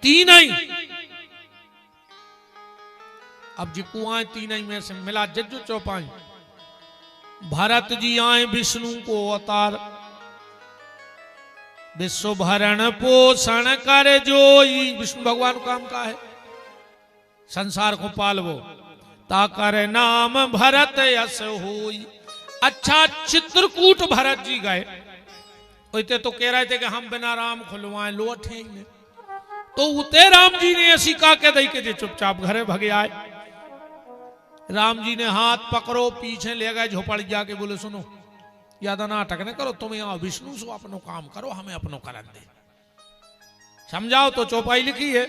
तीन ही। अब जी कुआं तीन ही में से मिला जज्जो चौपाई। भरत जी आए विष्णु को अवतार, विश्व भरण पोषण कर जोई। विष्णु भगवान को काम का है संसार को पालवो, ताकर नाम भरत यस होई। अच्छा चित्रकूट भरत जी गए, उते तो कह रहे थे कि हम बिना राम खुलवाए लोटे। तो उते राम जी ने ऐसी का के दई के चुपचाप घरे भगे आए। राम जी ने हाथ पकड़ो पीछे ले गए झोपड़िया के। बोले सुनो ज्यादा नाटक न करो, तुम यहाँ विष्णु से अपनो काम करो, हमें अपनो करन दे। समझाओ तो चौपाई लिखी है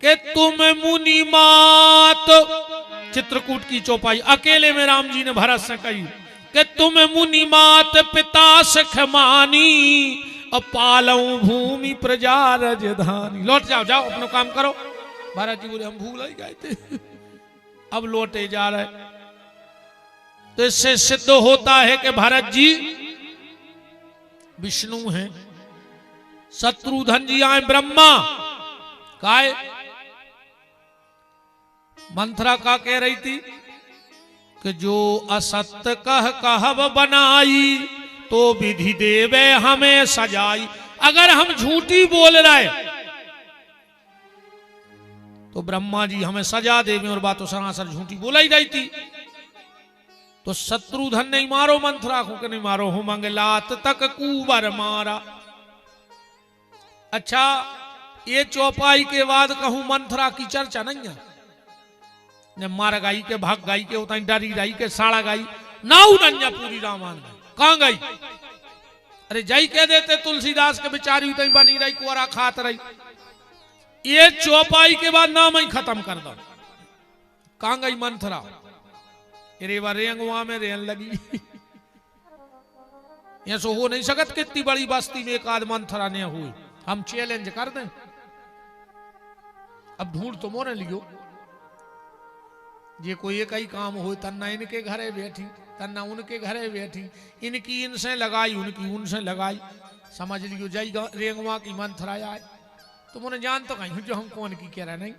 कि तुम मुनि मात। चित्रकूट की चौपाई अकेले में राम जी ने भरत से कही कि तुम मुनि मात पिता सखमानी, पालऊ भूमि प्रजा राजधानी। लौट जाओ, जाओ अपना काम करो। भरत जी बोले हम भूल ही गए थे, अब लौटे जा रहे। तो इससे सिद्ध होता है कि भरत जी विष्णु हैं। शत्रुघ्न जी आए ब्रह्मा। काय? मंथरा का कह रही थी कि जो असत्य कहब बनाई, तो विधि देवे हमें सजाई। अगर हम झूठी बोल रहे तो ब्रह्मा जी हमें सजा देवे, और बात तो सरासर झूठी बोला ही रही थी। तो शत्रुघ्न नहीं मारो मंथरा को, नहीं मारो हो मंगलात तक कुबर मारा। अच्छा ये चौपाई के बाद कहूं मंथरा की चर्चा नहीं है। ने मार गाई के भाग गाई के उतना डरी गाई के साड़ा गाई नाऊ नन्या पूरी रामायण में कहां गई? अरे जय कह देते तुलसीदास के बेचारी उतनी बनी रही, कुआरा खात रही। ये चौपाई के बाद नाम ही खत्म कर दो। कहां गई मंथरा? रेंगवा में रेन लगी। ये सो हो नहीं सकत कितनी बड़ी बस्ती में एक आध मंथरा ने हुई। हम चैलेंज कर दें, अब ढूंढ तो मोने लियो। ये कोई एक ही काम हो, तन्ना इनके घरे बैठी, तन्ना उनके घरे बैठी, इनकी इनसे लगाई, उनकी उनसे लगाई। समझ लियो जय रेंगवा की मंथरा आए। तो मुझे जान तो कहीं जो हम कौन की कह रहे नहीं,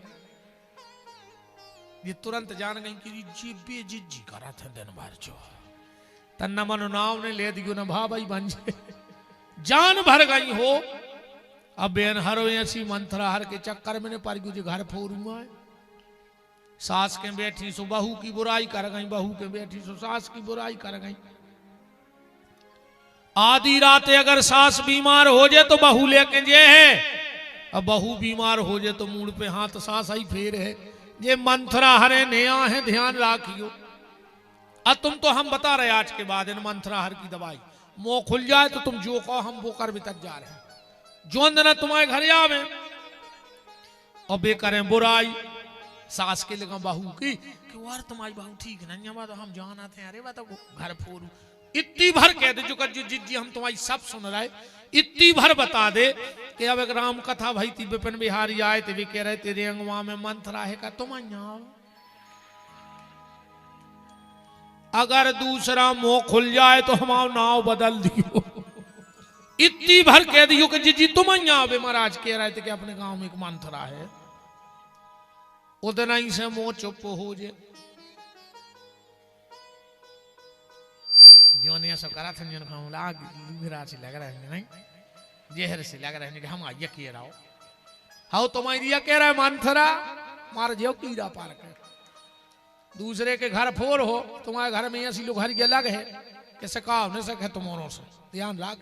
ये तुरंत जान गई कि जी बेजिज्जी करा था दिन भर जो। तन्ना मनो नाव ने ले दियो ना भा भाई बन जाए, जान भर गई हो। अब बेन हरो ऐसी मंथरा हर के चक्कर में पर जो घर फोरूंगा। सास के बैठी सो बहू की बुराई कर गई, बहू के बैठी सो सास की बुराई कर गई। आधी रात अगर सास बीमार हो जाए तो बहू लेके जे है, अब बहू बीमार हो जाए तो मूड पे हाथ सास ही फेर है। ये मंथरा हरे नया है, ध्यान रखियो। अब तुम तो हम बता रहे आज के बाद इन मंथरा हर की दवाई मुंह खुल जाए तो तुम जो कहो हम वो कर भी तक जा रहे हैं। जो अंदर तुम्हारे घर आवे और बे करें बुराई सास के लगा बहू की कि यार तुम्हारी बहू ठीक नहीं है, तो हम जाना थे अरे बात घर फोरू। इतनी भर कह दे जो जिज्जी हम तुम्हारी सब सुन रहे, इतनी भर बता दे कि अब एक राम कथा भाई थी विपिन बिहारी आए थे, भी कह रहे तेरे अंगवा में मंथरा है का तुम अगर दूसरा मुंह खुल जाए तो हमारा नाव बदल दियो। इतनी भर कह दियो कि जी तुम यहाँ महाराज कह रहे थे कि अपने गांव में एक मंथरा है। उतना ही से मुंह चुप हो जाए। ये सब करा था जन खाऊं लाग लूहरा से लग रहा है नहीं जहर से लग रहा है कि हम आइए कह रहा हो हाउ तुम्हारी ये कह रहा है मंथरा मार जो कीड़ा पार कर दूसरे के घर फोर हो तुम्हारे घर में ऐसी लोग घर के अलग है कैसे कहा नहीं सके तुम्हारों से ध्यान रख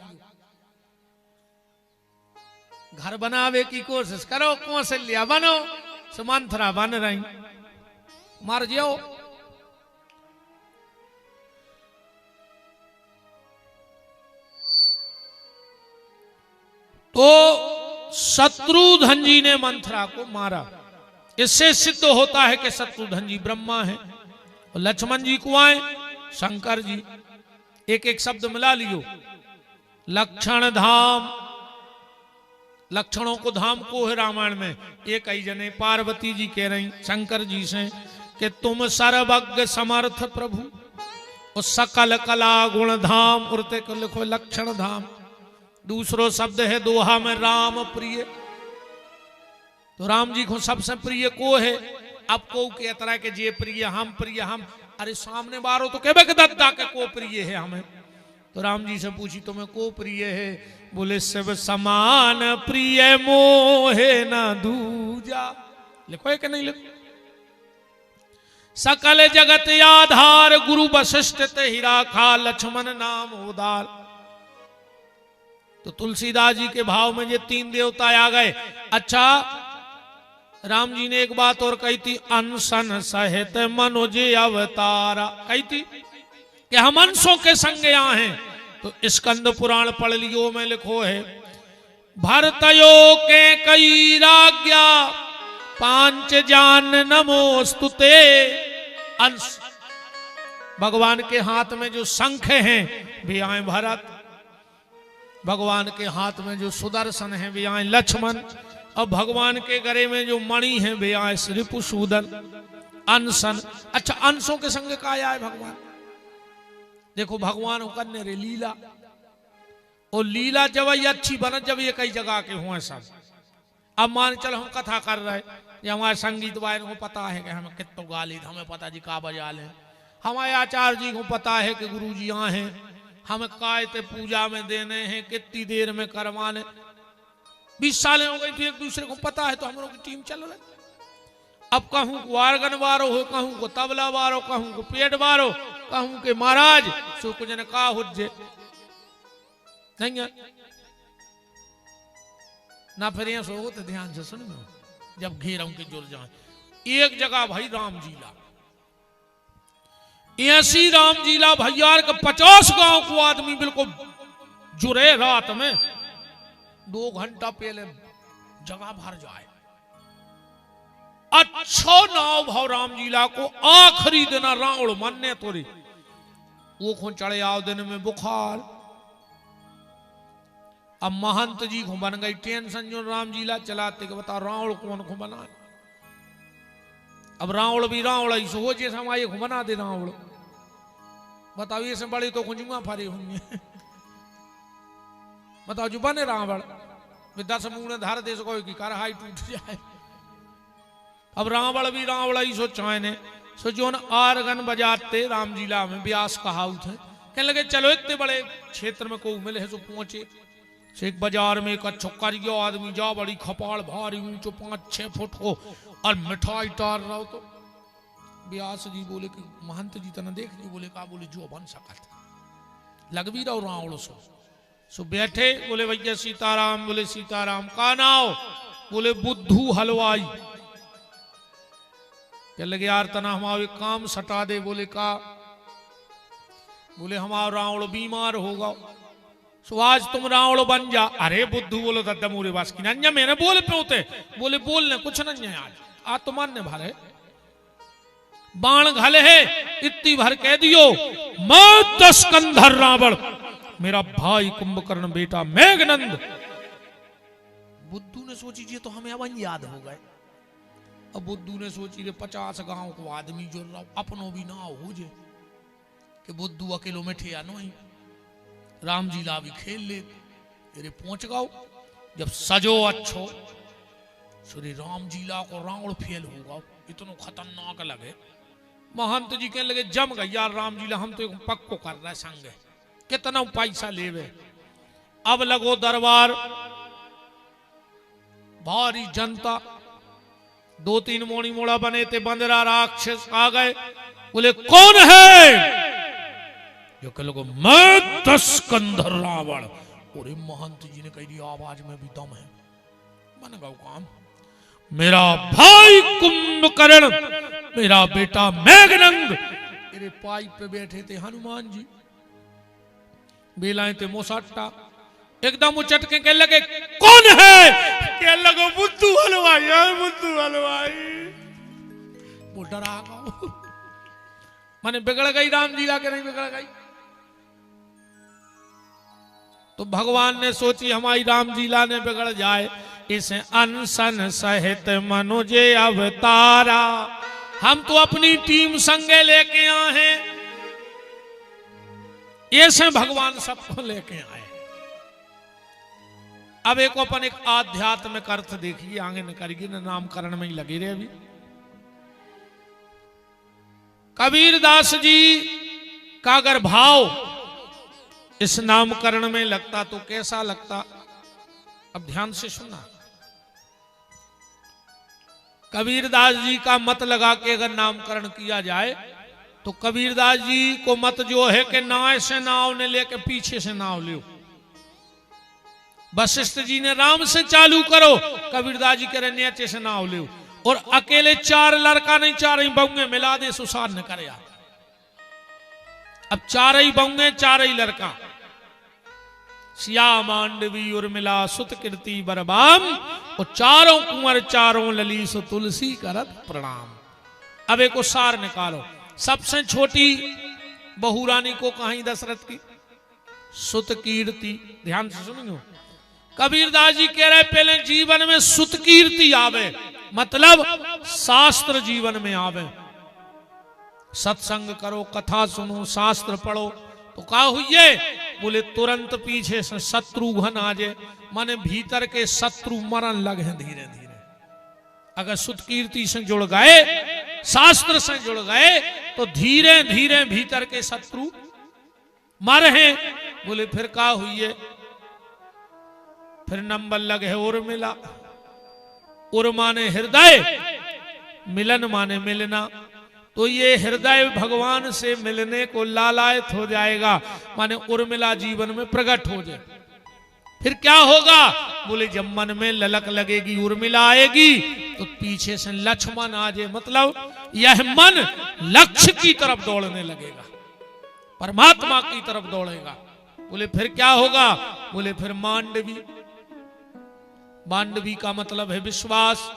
घर बनावे की कोशिश करो कौशल्या बनो सुमंथरा बन रही मर जाओ तो शत्रुघ्न जी ने मंथरा को मारा इससे सिद्ध होता है कि शत्रुघ्न जी ब्रह्मा है और लक्ष्मण जी को आए शंकर जी एक एक शब्द मिला लियो लक्षण धाम लक्षणों को धाम को है रामायण में एक ही जने पार्वती जी कह रही शंकर जी से कि तुम सर्वज्ञ समर्थ प्रभु और सकल कला गुण धाम उड़ते को लिखो लक्षण धाम दूसरो शब्द है दोहा में राम प्रिय तो राम जी को सबसे प्रिय को है अब को के तरह के जे प्रिय हम अरे सामने बारो तो कहे कि दद्दा के को प्रिय है हमें तो राम जी से पूछी तुम्हें को प्रिय है बोले सब समान प्रिय मोहे न दूजा लिखो है कि नहीं लिखो सकल जगत आधार गुरु वशिष्ठ ते हीरा खा लक्ष्मण नाम उदार तो तुलसीदास जी के भाव में ये तीन देवता आ गए अच्छा राम जी ने एक बात और कही थी अनशन सहित मनोज अवतारा कही थी कि हम अंशों के संग यहाँ हैं तो स्कंद पुराण पढ़ लियो में लिखो है भरतयो के कई राज्ञा पांच जान नमोस्तुते अंश भगवान के हाथ में जो शंख हैं भी आए भरत भगवान के हाथ में जो सुदर्शन है भी आए लक्ष्मण और भगवान के गले में जो मणि है भी आए रिपुसूदन अनशन अच्छा अंशों के संग का आया है भगवान देखो भगवान करने रे लीला और लीला जब ये अच्छी बन जब ये कई जगह के हुए सब अब मान चल हम कथा कर रहे ये हमारे संगीत वायन को पता है कि हमें कितो गाली हमें पता जी का बजा ले हमारे आचार्य जी को पता है कि गुरु जी यहाँ हैं हमें कायते पूजा में देने हैं कितनी देर में करवाने 20 साल हो गई फिर एक दूसरे को पता है तो हम लोग की टीम चल रही अब कहूं को आर्गन वारो हो कहूं को तबला वारो कहूं को पेट वारो कहूं के महाराज सो कुछ ने कहा हुज्जे नहीं है ना फिर ये सो तो ध्यान से सुन जब घेर के जुड़ जाए एक जगह भाई राम जीला ऐसी राम जीला भैया के 50 गांव को आदमी बिल्कुल जुड़े रात में 2 घंटा पहले जगह भर जाए अच्छो नाव भाव राम जीला को आखिरी दिन रावण मनने तोरी वो को चढ़े आओ दिन में बुखार अब महंत जी को बन गई टेंशन जो राम जीला चलाते के बता रावण कौन को बना अब रावण भी रावण ही सो जैसे हमारे को बना दे रावण बताओ ये से बड़े तो कुछ फारे होंगे बताओ जो बने रावण विद्या समूह धार देश को की कार हाई टूट जाए अब रावण भी रावण ही सोचा ने सो जो आरगन बजाते राम जीला में व्यास कहा थे कहने लगे चलो इतने बड़े क्षेत्र में को मिले है सो पहुंचे से एक बाजार में एक अच्छो करियो आदमी जा बड़ी खपाड़ भारी ऊंचो 5-6 फुट को और मिठाई टार रहा हो तो व्यास जी बोले कि महंत जी तना देख ली बोले का बोले जो बन सकत लग भी रहो रावण सो बैठे बोले भैया सीताराम बोले सीताराम का नाव बोले बुद्धू हलवाई कह लगे यार तना हमारे काम सटा दे बोले का बोले हमारा रावण बीमार होगा सो आज तुम रावण बन जा अरे बुद्धू बोलो दादा मोरे बास की नन्या मैंने बोले पे बोले बोलने कुछ नहीं आज तो मानने भरे बाण घले है इतनी भर कह दियो मैं 10 कंधर रावण मेरा भाई कुंभकर्ण बेटा मेघनंद बुद्धू ने सोची जी तो हमें अब याद हो गए अब बुद्धू ने सोची रे 50 गांव को आदमी जुड़ रहा अपनों भी ना हो जे कि बुद्धू अकेलो में ठिया नहीं राम जी ला भी खेल ले तेरे पहुंच गाओ जब सजो अच्छो श्री राम जी ला को रावण फेल होगा इतना खतरनाक लगे महंत जी कहने लगे जम गई यार राम जी ला हम तो पक्को कर रहे संग कितना पैसा लेवे। अब लगो दरबार, भारी जनता, 2-3 मोड़ी मोड़ा बने थे, बंदरा राक्षस आ गए। बोले कौन है? जो कह लोगों मैं 10 कंधर रावण। और महंत जी ने कह दिया आवाज में भी दम है, बन गया काम। मेरा भाई कुंभकर्ण, मेरा बेटा मेघनंद, मेरे पाइप पे बैठे थे हनुमान जी, बेलाए थे मोसाटा, एकदम उचट के कह लगे कौन है? कह लगो बुद्धू हलवाई है, बुद्धू हलवाई। वो डरा गया, माने बिगड़ गई राम लीला के नहीं बिगड़ गई। तो भगवान ने सोची हमारी राम लीला ने बिगड़ जाए, इस अनशन सहित मनुजे अवतारा। हम तो अपनी टीम संगे लेके आए हैं, ऐसे भगवान सबको लेके आए। अब एक अपन एक आध्यात्मिक अर्थ देखिए, आगे न करेगी न नामकरण में ही लगी रहे। अभी कबीरदास जी का अगर भाव इस नामकरण में लगता तो कैसा लगता? अब ध्यान से सुनना। कबीरदास जी का मत लगा के अगर नामकरण किया जाए तो कबीरदास जी को मत जो है कि नाव से नाव ने लेके पीछे से नाव लियो। वशिष्ठ जी ने राम से चालू करो, कबीरदास जी कह रहे नीचे से नाव लियो। और अकेले 4 लड़का नहीं, 4 ही बंगे मिला दे सुसार न करे। अब 4 ही बंगे, 4 ही लड़का, सिया मांडवी उर्मिला सुत कीर्ति बरबाम, और 4 कुंवर 4 ललीस तुलसी करत प्रणाम। अब एक सार निकालो। सबसे छोटी बहू रानी को कहीं दशरथ की सुत कीर्ति, ध्यान से सुनियो। कबीरदास जी कह रहे पहले जीवन में सुत कीर्ति आवे, मतलब शास्त्र जीवन में आवे। सत्संग करो, कथा सुनो, शास्त्र पढ़ो। तो कहा हुई, बोले तुरंत पीछे से शत्रुघ्न आ जाए, माने भीतर के शत्रु मरण लगे धीरे धीरे। अगर सुत कीर्ति से जुड़ गए, शास्त्र से जुड़ गए, तो धीरे धीरे भीतर के शत्रु मर हैं। बोले फिर क्या हुई? फिर नंबर लगे उर्मिला। उर माने हृदय, मिलन माने मिलना। तो ये हृदय भगवान से मिलने को लालायत हो जाएगा, माने उर्मिला जीवन में प्रकट हो जाए। फिर क्या होगा? बोले जब मन में ललक लगेगी, उर्मिला आएगी, तो पीछे से लक्ष्मण आ जाए, मतलब यह मन लक्ष्य की तरफ दौड़ने लगेगा, परमात्मा की तरफ दौड़ेगा। बोले फिर क्या होगा? बोले फिर मांडवी। मांडवी का मतलब है विश्वास।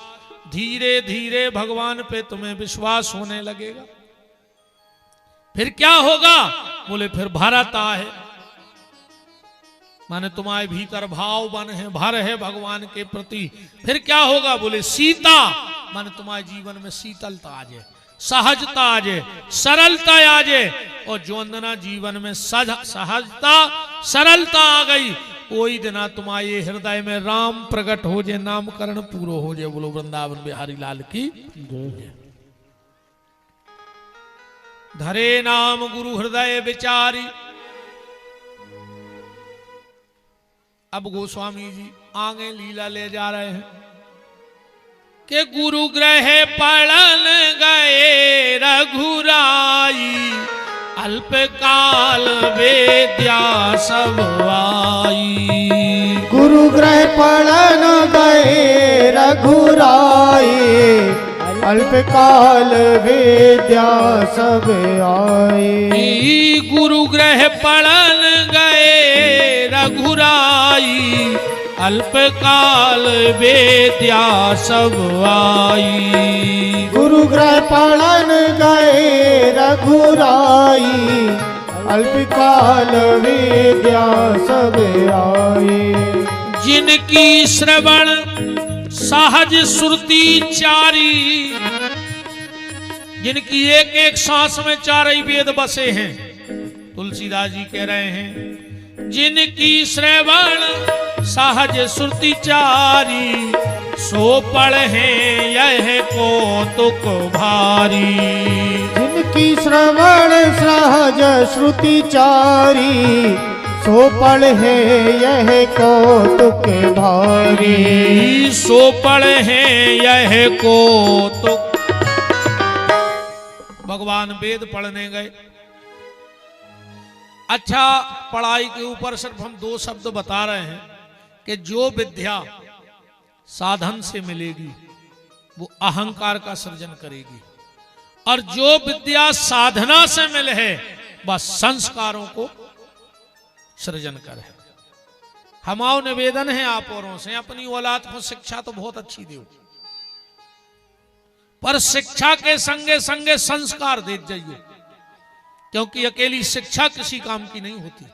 धीरे धीरे भगवान पे तुम्हें विश्वास होने लगेगा। फिर क्या होगा? बोले फिर भरत आए, माने तुम्हारे भीतर भाव बन है, भर है भगवान के प्रति। फिर क्या होगा? बोले सीता, माने तुम्हारे जीवन में शीतलता आ जाए, सहजता आ जाए, सरलता आ जाए। और जो अंदना जीवन में सहजता सरलता आ गई, कोई दिना तुम्हारे हृदय में राम प्रकट हो जाए, नामकरण पूरा हो जाए। बोलो वृंदावन बिहारी लाल की। धरे नाम गुरु हृदय विचारी। अब गोस्वामी जी आगे लीला ले जा रहे हैं कि गुरु ग्रह पढ़न गए रघुराई, अल्प काल वेद्या सब आई। गुरु ग्रह पढ़न गए रघुराई, अल्प काल वेद्या सब आई। गुरु ग्रह पढ़न गए रघुराई, अल्प काल वेद्या सब आई। गुरु ग्रह पढ़न गए रघुराई, अल्प काल वेद्या सब आई। जिनकी श्रवण सहज श्रुति चारी, जिनकी एक एक सांस में 4 ही वेद बसे हैं। तुलसीदास जी कह रहे हैं जिनकी श्रवण सहज श्रुति चारी, सो पढ़े यह कौतुक भारी। जिनकी श्रवण सहज श्रुति चारी, सो पढ़े यह कौतुक भारी। सो पढ़े यह कौतुक। भगवान वेद पढ़ने गए। अच्छा, पढ़ाई के ऊपर सिर्फ हम दो शब्द बता रहे हैं कि जो विद्या साधन से मिलेगी वो अहंकार का सृजन करेगी, और जो विद्या साधना से मिले है वह संस्कारों को सृजन करे। हमारा निवेदन है आप औरों से, अपनी औलाद को शिक्षा तो बहुत अच्छी दो, पर शिक्षा के संगे संगे संस्कार दे जाइए, क्योंकि अकेली शिक्षा किसी काम की नहीं होती।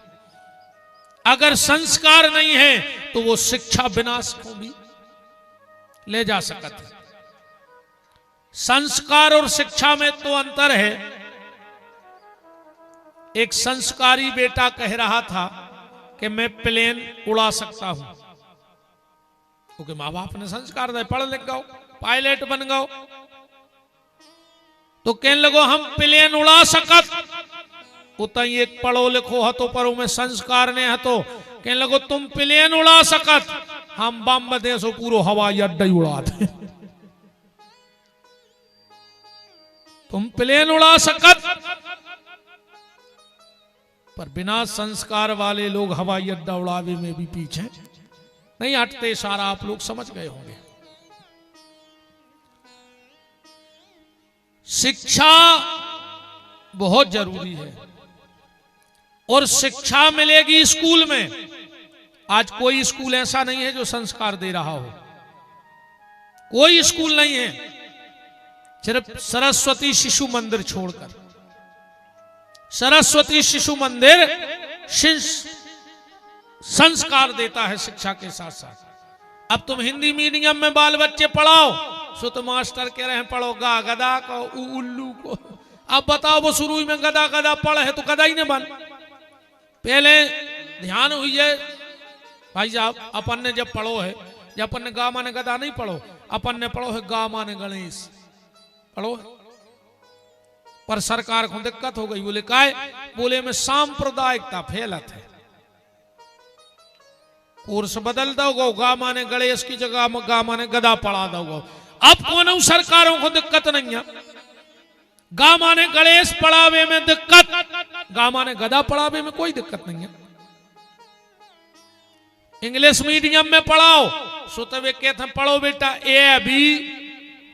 अगर संस्कार नहीं है तो वो शिक्षा विनाश को भी ले जा सकती है। संस्कार और शिक्षा में तो अंतर है। एक संस्कारी बेटा कह रहा था कि मैं प्लेन उड़ा सकता हूं, क्योंकि माँ बाप ने संस्कार दिए, पढ़ लिख गओ, पायलट बन गओ। तो कहने लगो हम प्लेन उड़ा सकत, उतई एक पढ़ो लिखो हतो पर में संस्कार ने हतो। कहने लगो तुम प्लेन उड़ा सकत, हम बम देशो पूरो हवाई अड्डा उड़ा दे। तुम प्लेन उड़ा सकत, पर बिना संस्कार वाले लोग हवाई अड्डा उड़ावे में भी पीछे नहीं हटते। सारा आप लोग समझ गए होंगे। शिक्षा बहुत जरूरी है, और शिक्षा मिलेगी स्कूल में। आज कोई स्कूल ऐसा नहीं है जो संस्कार दे रहा हो, कोई स्कूल नहीं है, सिर्फ सरस्वती शिशु मंदिर छोड़कर। सरस्वती शिशु मंदिर संस्कार देता है शिक्षा के साथ साथ। अब तुम हिंदी मीडियम में बाल बच्चे पढ़ाओ, सो तो मास्टर कह रहे हैं पढ़ो गा गदा को उल्लू को। अब बताओ वो शुरू में गदा गदा पढ़े है तो गदा ही नहीं बन। पहले ध्यान हुई है भाई साहब, अपन ने जब पढ़ो है, जब अपन ने गा माने गदा नहीं पढ़ो, अपन ने पढ़ो है गा माने गणेश पढ़ो। पर सरकार को दिक्कत हो गई, बोले काय, बोले में सांप्रदायिकता फैलत है, कोर्स बदल दो, गा माने गणेश की जगह गा माने गदा पढ़ा दो। अब कौन सरकारों को दिक्कत नहीं है, गा माने गणेश पढ़ावे में दिक्कत, गा माने गदा पढ़ावे में कोई दिक्कत नहीं है। इंग्लिश मीडियम में पढ़ाओ, सो तो वे कहते हैं पढ़ो बेटा ए बी,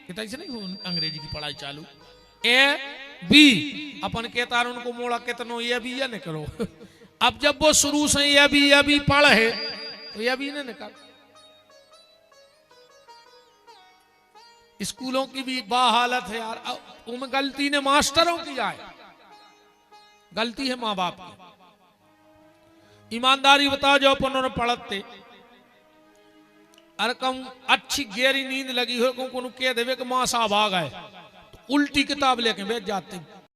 से नहीं अंग्रेजी की पढ़ाई चालू, ए बी अपन कहता है उनको मोड़ा कितनो ये भी या निकलो। अब जब वो शुरू से ये भी पढ़ है तो ये भी नहीं निकल। स्कूलों की भी बा हालत है यार, उनमें गलती ने मास्टरों की आए, गलती है माँ बाप की। ईमानदारी बताओ जो अपन उन्होंने पढ़ते, अरे कम अच्छी गहरी नींद लगी हो को कह देवे कि मां साहब आ गए, तो उल्टी किताब लेके बैठ जाते,